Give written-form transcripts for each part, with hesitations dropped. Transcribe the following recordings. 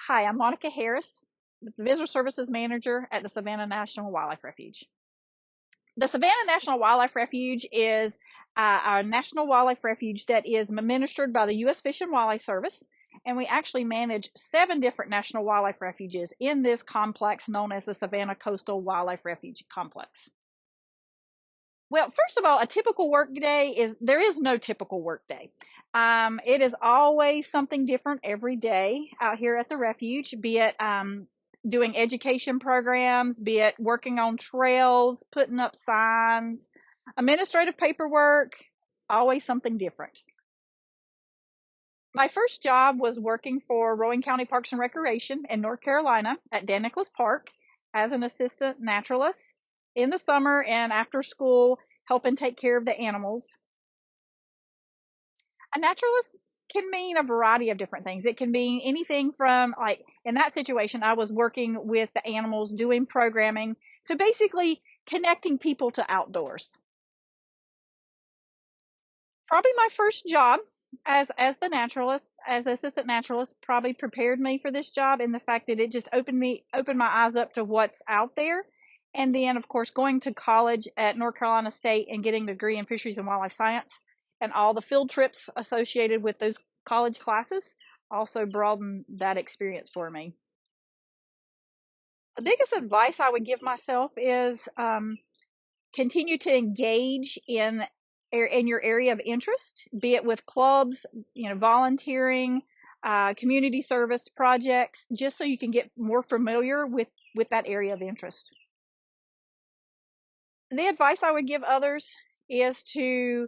Hi, I'm Monica Harris, the Visitor Services Manager at the Savannah National Wildlife Refuge. The Savannah National Wildlife Refuge is a national wildlife refuge that is administered by the U.S. Fish and Wildlife Service, and we actually manage 7 different national wildlife refuges in this complex known as the Savannah Coastal Wildlife Refuge Complex. Well, first of all, a typical work day there is no typical work day. It is always something different every day out here at the refuge, be it doing education programs, be it working on trails, putting up signs, administrative paperwork, always something different. My first job was working for Rowan County Parks and Recreation in North Carolina at Dan Nicholas Park as an assistant naturalist in the summer and after school, helping take care of the animals. A naturalist can mean a variety of different things. It can mean anything from, like, in that situation, I was working with the animals, doing programming, to basically connecting people to outdoors. Probably my first job as the naturalist, as assistant naturalist, probably prepared me for this job in the fact that it just opened my eyes up to what's out there. And then, of course, going to college at North Carolina State and getting a degree in fisheries and wildlife science and all the field trips associated with those college classes also broadened that experience for me. The biggest advice I would give myself is continue to engage in your area of interest, be it with clubs, volunteering, community service projects, just so you can get more familiar with that area of interest. The advice I would give others is to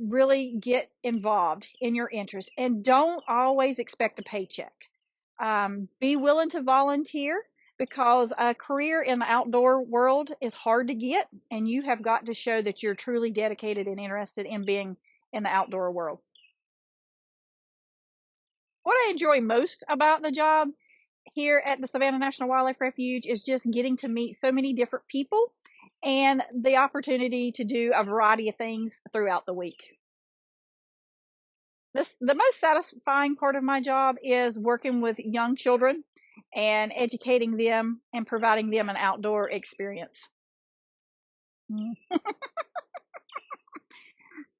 really get involved in your interest and don't always expect a paycheck. Be willing to volunteer because a career in the outdoor world is hard to get, and you have got to show that you're truly dedicated and interested in being in the outdoor world. What I enjoy most about the job here at the Savannah National Wildlife Refuge is just getting to meet so many different people and the opportunity to do a variety of things throughout the week. The most satisfying part of my job is working with young children and educating them and providing them an outdoor experience.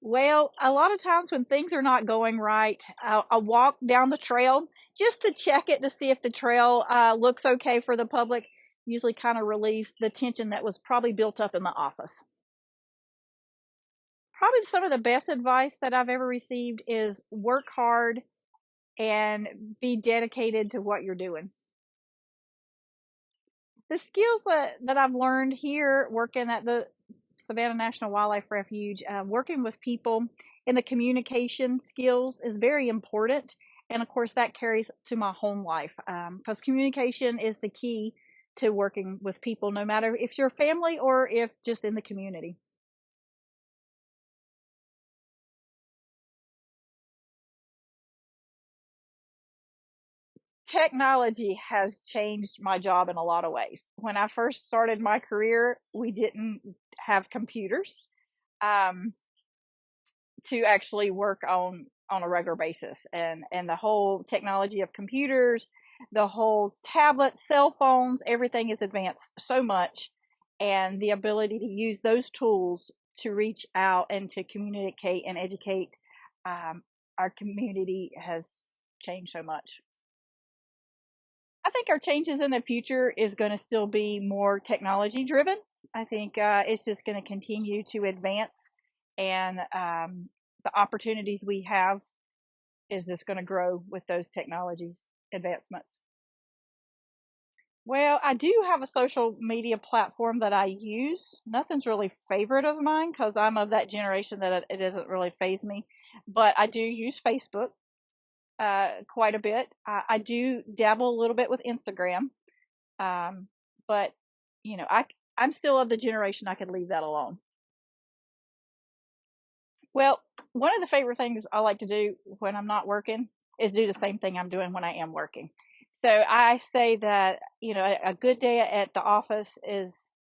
Well, a lot of times when things are not going right, I'll walk down the trail just to check it to see if the trail looks okay for the public. Usually kind of relieves the tension that was probably built up in the office. Probably some of the best advice that I've ever received is work hard and be dedicated to what you're doing. The skills that I've learned here working at the Savannah National Wildlife Refuge, working with people in the communication skills is very important. And of course, that carries to my home life because communication is the key to working with people, no matter if you're family or if just in the community. Technology has changed my job in a lot of ways. When I first started my career, we didn't have computers um, to actually work on a regular basis, and the whole technology of computers, the whole tablets, cell phones, everything is advanced so much, and the ability to use those tools to reach out and to communicate and educate our community has changed so much. I think our changes in the future is going to still be more technology driven. I think it's just going to continue to advance, and the opportunities we have is just going to grow with those technologies advancements. Well, I do have a social media platform that I use. Nothing's really favorite of mine because I'm of that generation that it doesn't really phase me. But I do use Facebook quite a bit. I do dabble a little bit with Instagram, um, but I'm still of the generation I could leave that alone. Well, one of the favorite things I like to do when I'm not working is do the same thing I'm doing when I am working. So I say that, a good day at the office is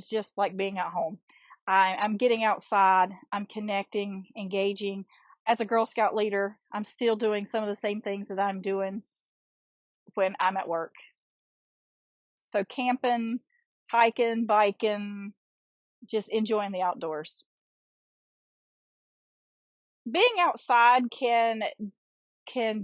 just like being at home. I'm getting outside, I'm connecting, engaging. As a Girl Scout leader, I'm still doing some of the same things that I'm doing when I'm at work. So camping, hiking, biking, just enjoying the outdoors. Being outside can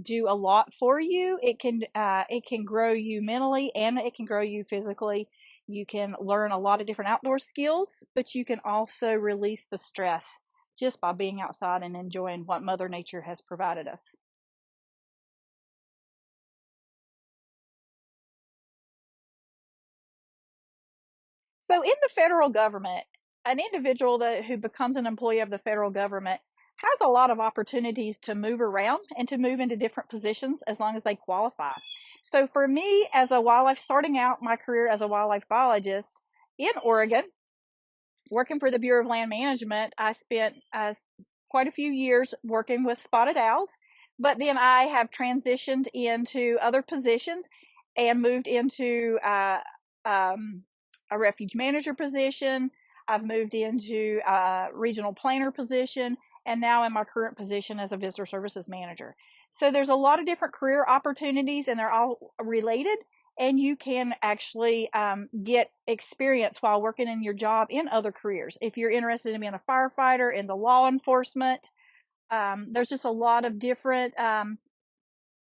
do a lot for you. It can grow you mentally and it can grow you physically. You can learn a lot of different outdoor skills, but you can also release the stress just by being outside and enjoying what Mother Nature has provided us. So in the federal government, an individual who becomes an employee of the federal government has a lot of opportunities to move around and to move into different positions as long as they qualify. So for me, as a wildlife, starting out my career as a wildlife biologist in Oregon, working for the Bureau of Land Management, I spent quite a few years working with spotted owls, but then I have transitioned into other positions and moved into a refuge manager position. I've moved into a regional planner position, and now in my current position as a visitor services manager. So there's a lot of different career opportunities, and they're all related. And you can actually get experience while working in your job in other careers. If you're interested in being a firefighter, into law enforcement, there's just a lot of different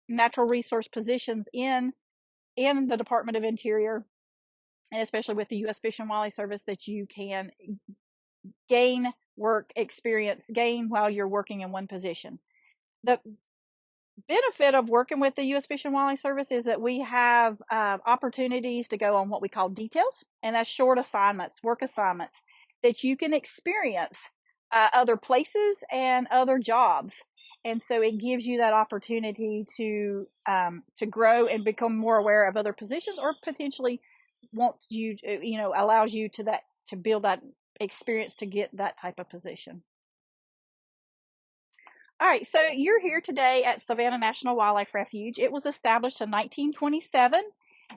natural resource positions in the Department of Interior, and especially with the U.S. Fish and Wildlife Service, that you can gain work experience, gain while you're working in one position. The benefit of working with the U.S. Fish and Wildlife Service is that we have opportunities to go on what we call details, and that's short assignments, work assignments that you can experience other places and other jobs, and so it gives you that opportunity to grow and become more aware of other positions, or potentially wants you, allows you to build that experience to get that type of position. All right, so you're here today at Savannah National Wildlife Refuge. It was established in 1927,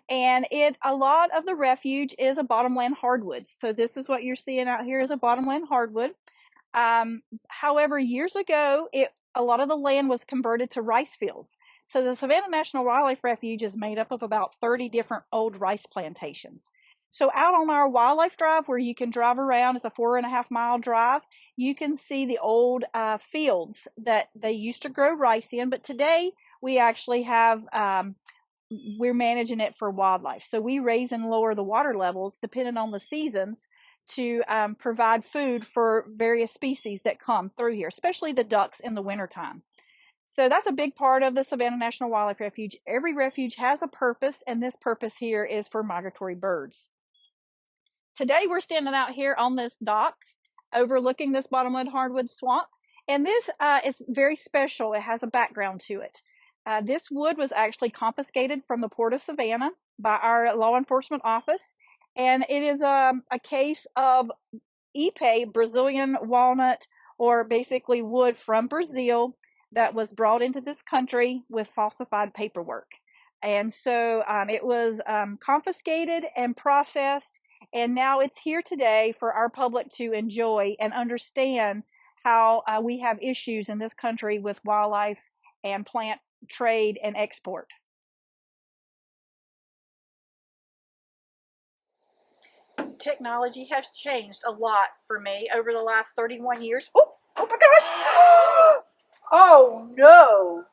and a lot of the refuge is a bottomland hardwood. So this is what you're seeing out here is a bottomland hardwood. However, years ago, a lot of the land was converted to rice fields. So the Savannah National Wildlife Refuge is made up of about 30 different old rice plantations. So out on our wildlife drive, where you can drive around, it's a 4.5 mile drive, you can see the old fields that they used to grow rice in. But today we actually have, we're managing it for wildlife. So we raise and lower the water levels depending on the seasons to provide food for various species that come through here, especially the ducks in the wintertime. So that's a big part of the Savannah National Wildlife Refuge. Every refuge has a purpose, and this purpose here is for migratory birds. Today we're standing out here on this dock overlooking this bottomland hardwood swamp, and this is very special. It has a background to it. This wood was actually confiscated from the Port of Savannah by our law enforcement office, and it is a case of Ipe, Brazilian walnut, or basically wood from Brazil that was brought into this country with falsified paperwork. And so it was confiscated and processed, and now it's here today for our public to enjoy and understand how we have issues in this country with wildlife and plant trade and export. Technology has changed a lot for me over the last 31 years. Oh my gosh! Oh no!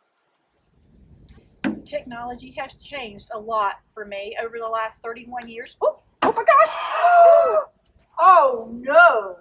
Technology has changed a lot for me over the last 31 years. Oh my gosh! Oh no!